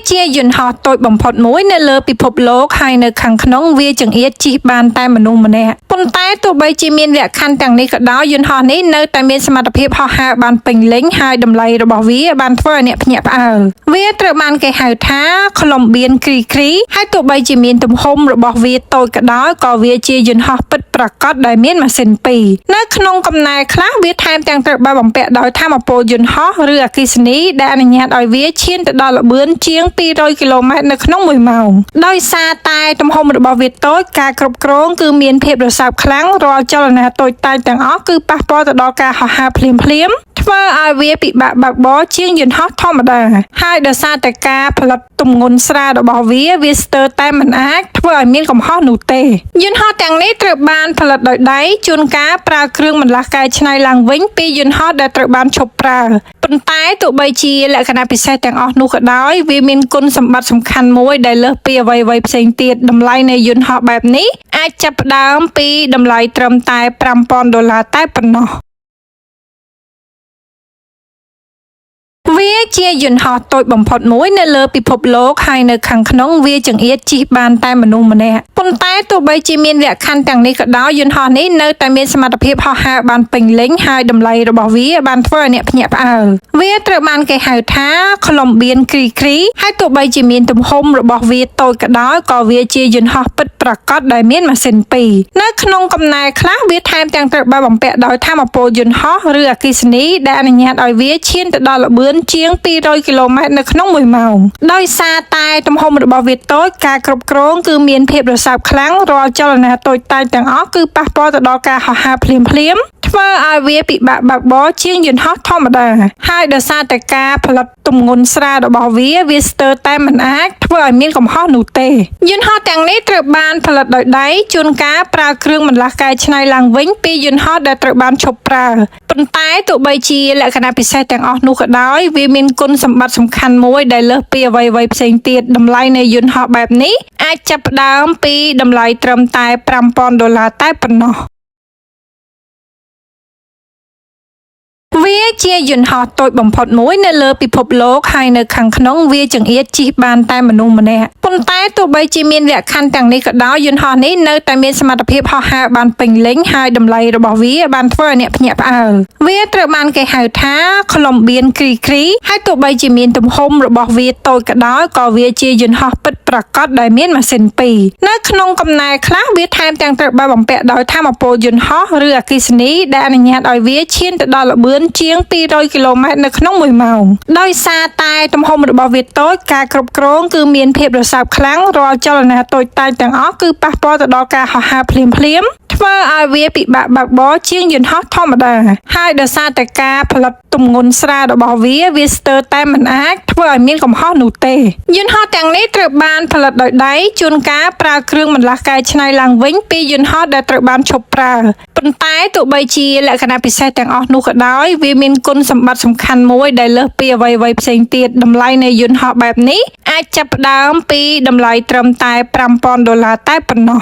ជាយន្តហោះតូចបំផុតមួយនៅលើពិភពលោកហើយនៅខាងក្នុងវាចង្អៀតជិះបានតែមនុស្សម្នាក់ប៉ុន្តែទោះបីជាមានលក្ខខណ្ឌទាំងនេះក៏ដោយយន្តហោះនេះនៅតែមានសមត្ថភាពហោះហើរបានពេញលេញហើយតម្លៃរបស់វាបានធ្វើឲ្យអ្នកភ្ញាក់ផ្អើលវាត្រូវបានគេហៅថា Colombian Creek ហើយទោះបីជាមានទំហំរបស់វាតូចក៏ដោយក៏វាជាយន្តហោះពិតប្រាកដដែលមានម៉ាស៊ីន2នៅក្នុងកំណែខ្លះវាថែមទាំងត្រូវបានបំពាក់ដោយថាមពលយន្តហោះឬអគ្គិសនីដែលអនុញ្ញាតឲ្យវាឈានទៅដល់ល្បឿនជាង200គីឡូម៉ែត្រនៅក្នុង1ម៉ោងដោយសារតែទំហំរបស់វាតូចការគ្រប់គ្រងគឺមានភាពរសើបខ្លាំងរាល់ចលនាតូចតាចទាំងអស់គឺប៉ះពាល់ទៅដល់ការហោះហើរភ្លាមធ្វើឲ្យវាពិបាកបើកបរជាងយន្តហោះធម្មតាហើយដោយសារតែការផលិតទម្ងន់ស្រាលរបស់វាស្ទើរតែមិនអាចធ្វើឲ្យមានកំហុសនោះទេយន្តហោះទាំងនេះត្រូវបានផលិតដោយដៃជួនកាលប្រើគ្រឿងបន្លាស់កែច្នៃឡើងវិញពីយន្តហោះដែលត្រូវបានឈប់ប្រើប៉ុន្តែទោះបីជាលក្ខណៈពិសេសទាំងអស់នោះក៏ដោយវាមានគុណសម្បត្តិសំខាន់មួយដែលលើសពីអ្វីៗផ្សេងទៀតតម្លៃនៃយន្តហោះបែបនេះអាចចាប់ផ្ដើមពីតម្លៃត្រឹមតែ$5,000តែប៉ុណ្ណោះវាជាយន្តហោះតូចបំផុតមួយនៅលើពិភពលោកហើយនៅខាងក្នុងវាចង្អៀតជិះបានតែមនុស្សម្នាក់ប៉ុន្តែទោះបីជាមានលក្ខខណ្ឌទាំងនេះក៏ដោយយន្តហោះនេះនៅតែមានសមត្ថភាពហោះហើរបានពេញលេញហើយតម្លៃរបស់វាបានធ្វើឲ្យអ្នកភ្ញាក់ផ្អើលវាត្រូវបានគេហៅថា Colombian Creek ហើយទោះបីជាមានទំហំរបស់វាតូចក៏ដោយក៏វាជាយន្តហោះពិតប្រាកដដែលមានម៉ាស៊ីន2នៅក្នុងកំណែខ្លះវាថែមទាំងត្រូវបានបំពាក់ដោយថាមពលយន្តហោះឬអគ្គិសនីដែលអនុញ្ញាតឲ្យវាឈានទៅដល់ល្បឿនជាង200គីឡូម៉ែត្រនៅក្នុង1ម៉ោងដោយសារតែទំហំរបស់វាតូចការគ្រប់គ្រងគឺមានភាពរសើបខ្លាំងរាល់ចលនាតូចតាចទាំងអស់គឺប៉ះពាល់ទៅដល់ការហោះហើរភ្លាមធ្វើឲ្យវាពិបាកបើកបរជាងយន្តហោះធម្មតាហើយដោយសារតែការផលិតទម្ងន់ស្រាលរបស់វាស្ទើរតែមិនអាចធ្វើឲ្យមានកំហុសនោះទេយន្តហោះទាំងនេះត្រូវបានផលិតដោយដៃជួនកាលប្រើគ្រឿងបន្លាស់កែច្នៃឡើងវិញពីយន្តហោះដែលត្រូវបានឈប់ប្រើប៉ុន្តែទោះបីជាលក្ខណៈពិសេសទាំងអស់នោះក៏ដោយវាមានគុណសម្បត្តិសំខាន់មួយដែលលើសពីអ្វីៗផ្សេងទៀតតម្លៃនៃយន្តហោះបែបនេះអាចចាប់ផ្ដើមពីតម្លៃត្រឹមតែ$5,000តែប៉ុណ្ណោះវាជាយន្តហោះតូចបំផុតមួយនៅលើពិភពលោកហើយនៅខាងក្នុងវាចង្អៀតជិះបានតែមនុស្សម្នាក់ប៉ុន្តែទោះបីជាមានលក្ខខណ្ឌទាំងនេះក៏ដោយយន្តហោះនេះនៅតែមានសមត្ថភាពហោះហើរបានពេញលេញហើយតម្លៃរបស់វាបានធ្វើឲ្យអ្នកភ្ញាក់ផ្អើលវាត្រូវបានគេហៅថា Colombian Creek ហើយទោះបីជាមានទំហំរបស់វាតូចក៏ដោយក៏វាជាយន្តហោះពិតប្រាកដដែលមានម៉ាស៊ីន2នៅក្នុងកំណែខ្លះវាថែមទាំងត្រូវបានបំពាក់ដោយថាមពលយន្តហោះឬអគ្គិសនីដែលអនុញ្ញាតឲ្យវាឈានទៅដល់ល្បឿនជាង200គីឡូម៉ែត្រនៅក្នុង1ម៉ោងដោយសារតែទំហំរបស់វាតូចការគ្រប់គ្រងគឺមានភាពរសើបខ្លាំងរាល់ចលនាតូចតាចទាំងអស់គឺប៉ះពាល់ទៅដល់ការហោះហើរភ្លាមធ្វើឲ្យវាពិបាកបើកបរជាងយន្តហោះធម្មតាហើយដោយសារតែការផលិតទម្ងន់ស្រាលរបស់វាស្ទើរតែមិនអាចធ្វើឲ្យមានកំហុសនោះទេយន្តហោះទាំងនេះត្រូវបានផលិតដោយដៃជួនកាលប្រើគ្រឿងបន្លាស់កែច្នៃឡើងវិញពីយន្តហោះដែលត្រូវបានឈប់ប្រើប៉ុន្តែទោះបីជាលក្ខណៈពិសេសទាំងអស់នោះក៏ដោយវាមានគុណសម្បត្តិសំខាន់មួយដែលលើសពីអ្វីៗផ្សេងទៀតតម្លៃនៃយន្តហោះបែបនេះអាចចាប់ផ្ដើមពីតម្លៃត្រឹមតែ$5,000តែប៉ុណ្ណោះ